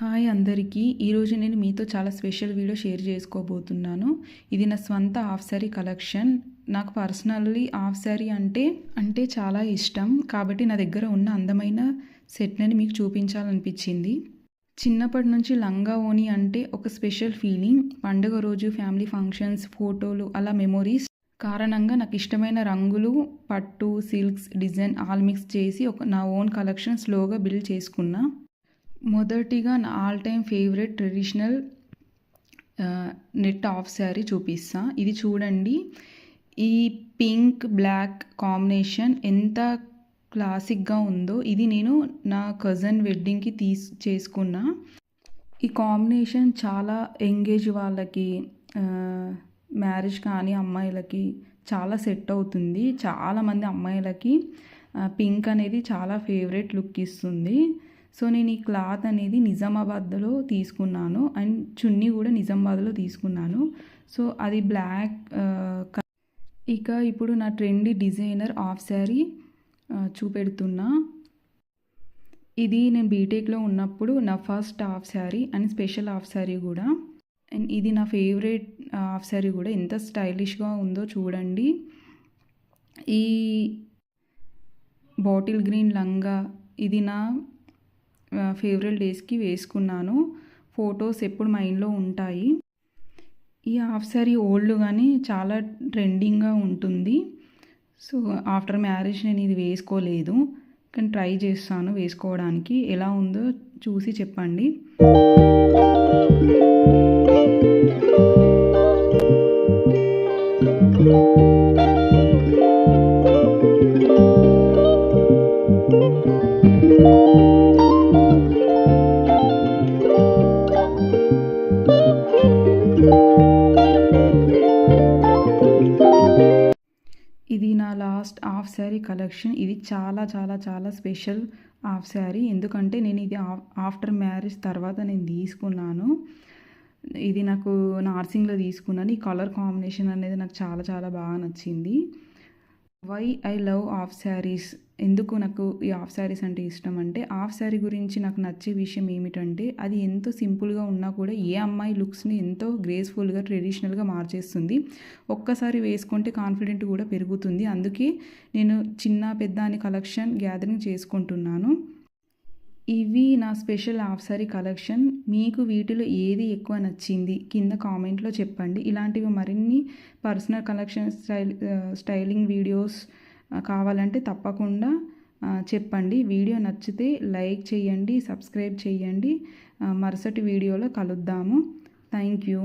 Hi అందరికీ. ఈరోజు నేను మీతో చాలా స్పెషల్ వీడియో షేర్ చేసుకోబోతున్నాను. ఇది నా స్వంత హాఫ్ శారీ కలెక్షన్. నాకు పర్సనల్లీ హాఫ్ శారీ అంటే చాలా ఇష్టం. కాబట్టి నా దగ్గర ఉన్న అందమైన సెట్‌ని మీకు చూపించాలనిపించింది. చిన్నప్పటి నుంచి లంగా ఓణి అంటే ఒక స్పెషల్ ఫీలింగ్. పండుగ రోజు ఫ్యామిలీ ఫంక్షన్స్, ఫోటోలు అలా మెమోరీస్ కారణంగా నాకు ఇష్టమైన రంగులు, పట్టు, సిల్క్స్, డిజైన్ ఆల్ మిక్స్ చేసి నా ఓన్ కలెక్షన్ స్లోగా బిల్డ్ చేసుకున్నా. మొదటిగా నా all time favourite traditional net half sari చూపిస్తా. ఇది చూడండి. ఈ పింక్ బ్లాక్ కాంబినేషన్ ఎంత క్లాసిక్గా ఉందో. ఇది నేను నా కజిన్ వెడ్డింగ్కి చేసుకున్నా. ఈ కాంబినేషన్ చాలా ఎంగేజ్ వాళ్ళకి, మ్యారేజ్ కానీ అమ్మాయిలకి చాలా సెట్ అవుతుంది. చాలామంది అమ్మాయిలకి పింక్ అనేది చాలా ఫేవరెట్ లుక్ ఇస్తుంది. సో నేను ఈ క్లాత్ అనేది నిజామాబాద్లో తీసుకున్నాను అండ్ చున్నీ కూడా నిజామాబాద్లో తీసుకున్నాను. సో అది బ్లాక్. ఇక ఇప్పుడు నా ట్రెండీ డిజైనర్ హాఫ్ శారీ చూపెడుతున్నా. ఇది నేను బీటెక్లో ఉన్నప్పుడు నా first half sari and special half sari కూడా. అండ్ ఇది నా ఫేవరెట్ హాఫ్ శారీ కూడా. ఎంత స్టైలిష్గా ఉందో చూడండి. ఈ బాటిల్ గ్రీన్ లంగా ఇది నా ఫేవరెట్ డేస్కి వేసుకున్నాను. ఫొటోస్ ఎప్పుడు మైండ్లో ఉంటాయి. ఈ హాఫ్ శారీ ఓల్డ్ కానీ చాలా ట్రెండింగ్గా ఉంటుంది. సో ఆఫ్టర్ మ్యారేజ్ నేను ఇది వేసుకోలేదు, కానీ ట్రై చేస్తాను వేసుకోవడానికి. ఎలా ఉందో చూసి చెప్పండి. ఇది నా లాస్ట్ హాఫ్ శారీ కలెక్షన్. ఇది చాలా చాలా చాలా స్పెషల్ హాఫ్ శారీ. ఎందుకంటే నేను ఇది ఆఫ్టర్ మ్యారేజ్ తర్వాత నేను తీసుకున్నాను. ఇది నాకు నార్సింగ్లో తీసుకున్నాను. ఈ కలర్ కాంబినేషన్ అనేది నాకు చాలా చాలా బాగా నచ్చింది. Why I love half saris. ఎందుకు నాకు ఈ హాఫ్ శారీస్ అంటే ఇష్టం అంటే, హాఫ్ శారీ గురించి నాకు నచ్చే విషయం ఏమిటంటే, అది ఎంతో సింపుల్గా ఉన్నా కూడా ఏ అమ్మాయి లుక్స్ని ఎంతో గ్రేస్ఫుల్గా ట్రెడిషనల్గా మార్చేస్తుంది. ఒక్కసారి వేసుకుంటే కాన్ఫిడెంట్ కూడా పెరుగుతుంది. అందుకే నేను చిన్న పెద్ద అని కలెక్షన్ గ్యాదరింగ్ చేసుకుంటున్నాను. ఇవి నా స్పెషల్ హాఫ్ శారీ కలెక్షన్. మీకు వీటిలో ఏది ఎక్కువ నచ్చింది కింద కామెంట్లో చెప్పండి. ఇలాంటివి మరిన్ని పర్సనల్ కలెక్షన్ స్టైలింగ్ వీడియోస్ కావాలంటే తప్పకుండా చెప్పండి. వీడియో నచ్చితే లైక్ చేయండి, సబ్స్క్రైబ్ చేయండి. మరుసటి వీడియోలో కలుద్దాము. Thank you.